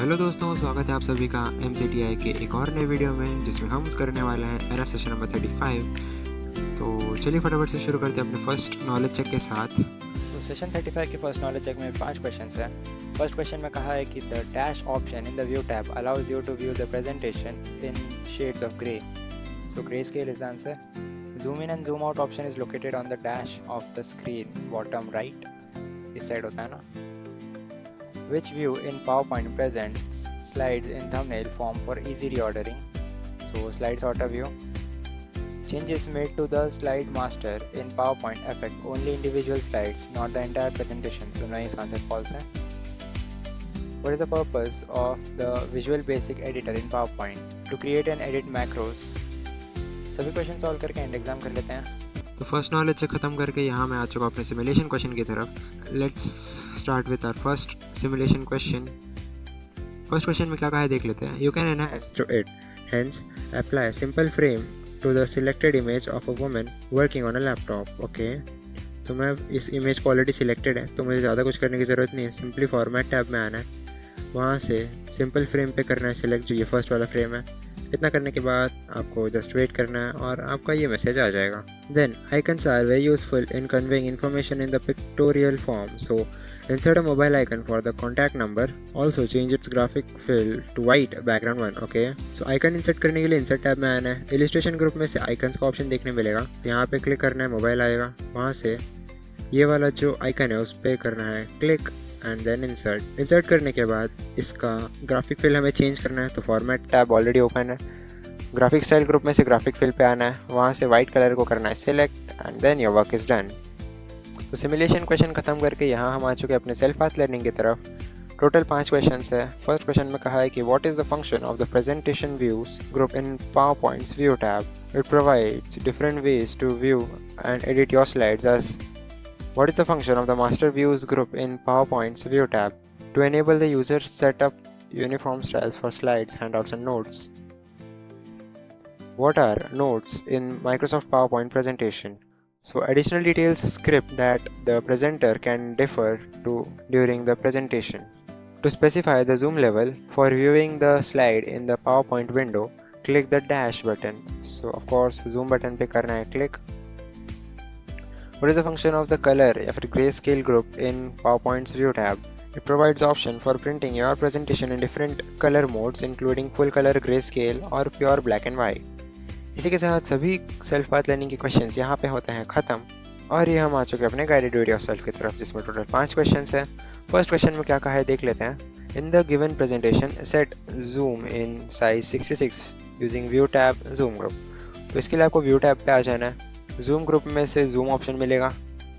Hello दोस्तों, स्वागत है आप सभी का MCTI के एक और नए वीडियो में, जिसमें हम करने वाले हैं एरर सेशन नंबर 35। तो चलिए फटाफट से शुरू करते हैं अपने फर्स्ट नॉलेज चेक के साथ। तो सेशन 35 के फर्स्ट नॉलेज चेक में 5 क्वेश्चंस हैं। फर्स्ट क्वेश्चन में कहा है कि the dash option in the view tab allows you to view the presentation in shades of grey. So grey scale is the answer. Zoom in and zoom out option is located on the dash of the screen bottom right. इस side होता है ना। Which view in PowerPoint presents slides in thumbnail form for easy reordering? So slide sorter view. Changes made to the slide master in PowerPoint affect only individual slides, not the entire presentation. So no, is answer false है. What is the purpose of the Visual Basic Editor in PowerPoint? To create and edit macros. सभी question solve करके and exam कर लेते हैं। तो first knowledge check खत्म करके यहाँ मैं आ चुका अपने सिमुलेशन क्वेश्चन की तरफ। Let's start with our first simulation question. First question में क्या कहा है देख लेते हैं। You can enhance to it, hence apply simple frame to the selected image of a woman working on a laptop. Okay, तो मैं इस इमेज को ऑलरेडी सिलेक्टेड है, तो मुझे ज़्यादा कुछ करने की ज़रूरत नहीं है। सिंपली फॉर्मेट टैब में आना है, वहाँ से सिंपल फ्रेम पे करना है सिलेक्ट, जो ये फर्स्ट वाला फ्रेम है। इतना करने के बाद आपको जस्ट वेट करना है और आपका ये मैसेज आ जाएगा। Then icons are very useful in conveying information in the pictorial form, so insert a mobile icon for the contact number. Also change its graphic fill to white background one. Okay, so icon insert करने के लिए insert tab में आना है। illustration group में से icons का option देखने मिलेगा, यहाँ पे क्लिक करना है, मोबाइल आएगा, वहाँ से ये वाला जो आइकन है उस पर करना है क्लिक एंड देन इंसर्ट करने के बाद इसका ग्राफिक फिल हमें चेंज करना है। तो फॉर्मेट टैब ऑलरेडी ओपन है, ग्राफिक स्टाइल ग्रुप में से ग्राफिक फिल पे आना है, वहाँ से वाइट कलर को करना है select and then your work is done. तो सिमुलेशन क्वेश्चन खत्म करके यहाँ हम आ चुके हैं अपने सेल्फ पाथ लर्निंग की तरफ। टोटल 5 क्वेश्चन है। फर्स्ट क्वेश्चन में कहा है कि what is the function of the presentation views group in PowerPoint's view tab. It provides different ways to view and edit your slides as what is the function of the master views group in PowerPoint's view tab to enable the user set up uniform styles for slides, handouts and notes. What are notes in Microsoft PowerPoint presentation? So additional details script that the presenter can defer to during the presentation. To specify the zoom level for viewing the slide in the PowerPoint window, click the dash button. So of course zoom button पे करना है click. What is the function of the color या फिर grayscale group in PowerPoint's view tab? It provides option for printing your presentation in different color modes including full color, grayscale और pure black and white. इसी के साथ सभी self path learning के questions यहाँ पे होते हैं खत्म और ये हम आ चुके हैं अपने गाइडेड वीडियो सेल्फ की तरफ, जिसमें टोटल 5 क्वेश्चंस हैं। फर्स्ट क्वेश्चन में क्या कहा है देख लेते हैं। In the given presentation set zoom in size 66 using view tab zoom group. तो इसके लिए आपको व्यू टैब पे आ जाना है, जूम ग्रुप में से जूम ऑप्शन मिलेगा,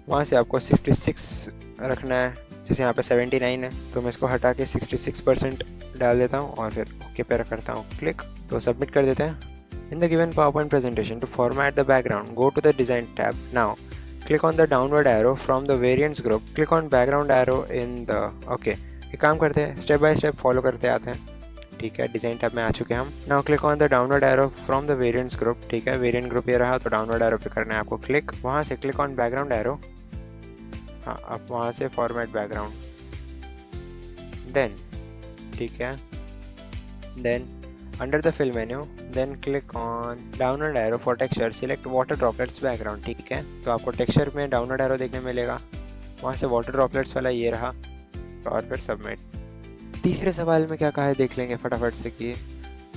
वहाँ से आपको 66 रखना है, जैसे यहाँ पे 79 है, तो मैं इसको हटा के 66% डाल देता हूँ और फिर ओके पे करता हूँ क्लिक। तो सबमिट कर देते हैं। In the given PowerPoint presentation to format the background go to the design tab. Now click on the downward arrow from the variants group, click on background arrow in the okay. एक काम करते हैं, step by step follow करते आते हैं। ठीक है, design tab में आ चुके हैं हम। Now click on the downward arrow from the variants group. ठीक है, वेरिएंट ग्रुप ये रहा, तो डाउनवर्ड एरो पे करना है आपको क्लिक, वहाँ से क्लिक ऑन बैकग्राउंड एरो। हाँ, अब वहाँ से फॉर्मेट बैकग्राउंड, देन ठीक है, then under the fill menu then click on downward arrow for texture, select water droplets background. ठीक है, तो आपको टेक्सचर में डाउनवर्ड एरो देखने मिलेगा, वहाँ से वाटर ड्रॉपलेट्स वाला ये रहा और फिर सबमिट। तीसरे सवाल में क्या कहा है देख लेंगे फटाफट से कि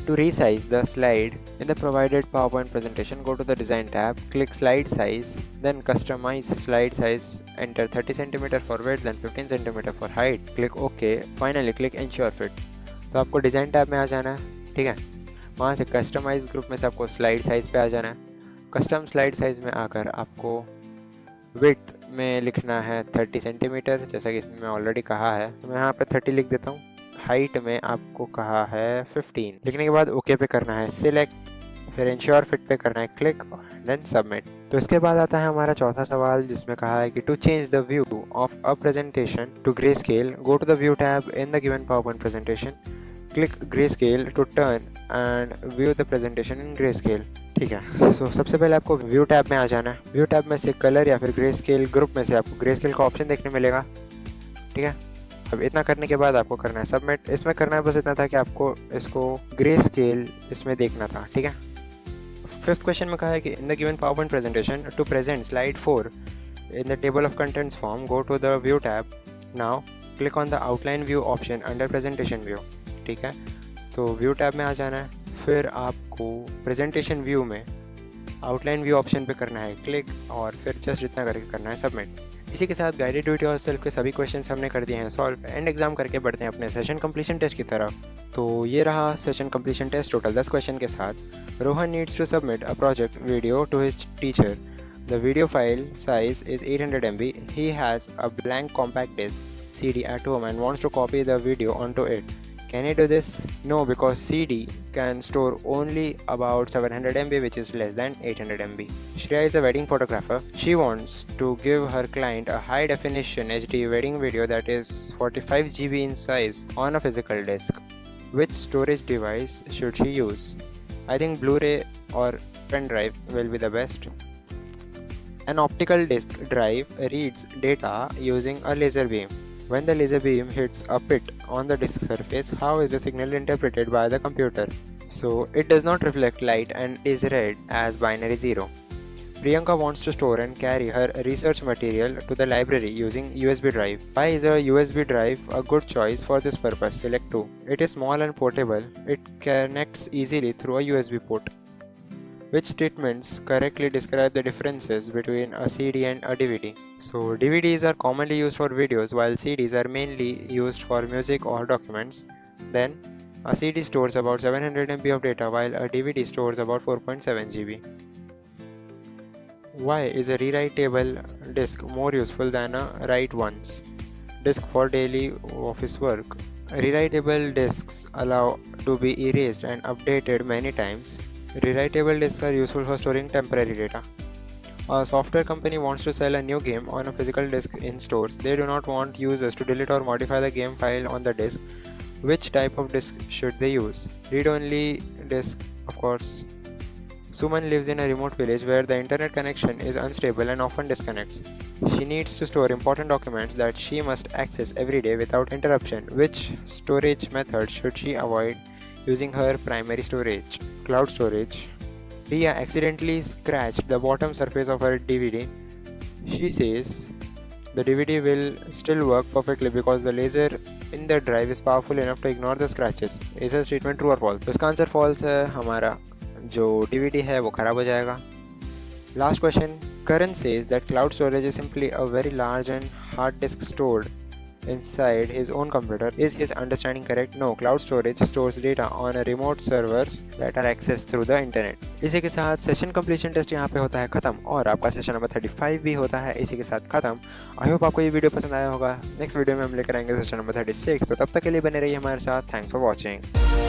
to resize the slide in the provided PowerPoint presentation go to the design tab, click slide size, then customize slide size, enter 30 cm for width and 15 cm for height, click okay, finally click ensure fit. तो आपको design tab में आ जाना है, ठीक है, वहाँ से customise group में से आपको स्लाइड साइज पे आ जाना है। कस्टम स्लाइड साइज में आकर आपको विड्थ में लिखना है 30 cm, जैसा कि इसमें ऑलरेडी कहा है, तो मैं यहाँ पे 30 लिख देता हूँ। हाइट में आपको कहा है 15, लिखने के बाद ओके पे करना है सिलेक्ट, फिर इंश्योर फिट पे करना है क्लिक, देन सबमिट। तो इसके बाद आता है हमारा चौथा सवाल, जिसमें कहा है कि to change the view of a presentation to grey scale go to the view tab in the given PowerPoint presentation, click grey scale to turn and view the presentation in grey scale. ठीक है, सो सबसे पहले आपको view tab में आ जाना है। View tab में से कलर या फिर ग्रे स्केल ग्रुप में से आपको ग्रे स्केल का ऑप्शन देखने मिलेगा। ठीक है, अब इतना करने के बाद आपको करना है सबमिट। इसमें करना है बस इतना था कि आपको इसको ग्रे स्केल इसमें देखना था, ठीक है। फिफ्थ क्वेश्चन में कहा है कि in the given PowerPoint presentation to present slide 4 in the table of contents form, go to the view tab. Now click on the outline view option under presentation view, ठीक है। तो view tab में आ जाना है, फिर आपको presentation view में outline view option पे करना है क्लिक, और फिर जस्ट इतना करके करना है सबमिट। इसी के साथ गाइडेड डू इट योरसेल्फ के सभी क्वेश्चंस हमने कर दिए हैं सॉल्व। एंड एग्जाम करके बढ़ते हैं अपने सेशन कंप्लीशन टेस्ट की तरफ। तो ये रहा session completion test total 10 question के साथ। Rohan needs to submit a project video to his teacher. The video file size is 800 MB. He has a blank compact disc CD at home and wants to copy the video onto it. Can he do this? No, because CD can store only about 700 MB, which is less than 800 MB. Shreya is a wedding photographer. She wants to give her client a high definition HD wedding video that is 45 GB in size on a physical disk. Which storage device should she use? I think Blu-ray or pen drive will be the best. An optical disk drive reads data using a laser beam. When the laser beam hits a pit on the disk surface, how is the signal interpreted by the computer? So it does not reflect light and is read as binary 0. Priyanka wants to store and carry her research material to the library using USB drive. Why is a USB drive a good choice for this purpose? Select 2. It is small and portable. It connects easily through a USB port. Which statements correctly describe the differences between a CD and a DVD? So DVDs are commonly used for videos while CDs are mainly used for music or documents. Then a CD stores about 700 MB of data while a DVD stores about 4.7 GB. Why is a rewritable disk more useful than a write once disk for daily office work? Rewritable disks allow to be erased and updated many times. Rewritable disks are useful for storing temporary data. A software company wants to sell a new game on a physical disk in stores. They do not want users to delete or modify the game file on the disk. Which type of disk should they use? Read-only disk, of course. Suman lives in a remote village where the internet connection is unstable and often disconnects. She needs to store important documents that she must access every day without interruption. Which storage method should she avoid using her primary storage? Cloud storage. Priya accidentally scratched the bottom surface of her DVD. She says the DVD will still work perfectly because the laser in the drive is powerful enough to ignore the scratches. Is this statement true or false? इसका answer false है, हमारा जो DVD है वो खराब हो जाएगा। Last question. Karan says that cloud storage is simply a very large and hard disk stored inside his own computer. Is his understanding correct? No, cloud storage stores data on a remote servers that are accessed through the internet. इसी के साथ session completion test यहाँ पे होता है खत्म और आपका सेशन नंबर 35 भी होता है इसी के साथ खत्म। आई होप आपको ये वीडियो पसंद आया होगा। नेक्स्ट वीडियो में हम लेकर आएंगे सेशन नंबर 36, तो तब तक के लिए बने रहिए हमारे साथ। Thanks for watching.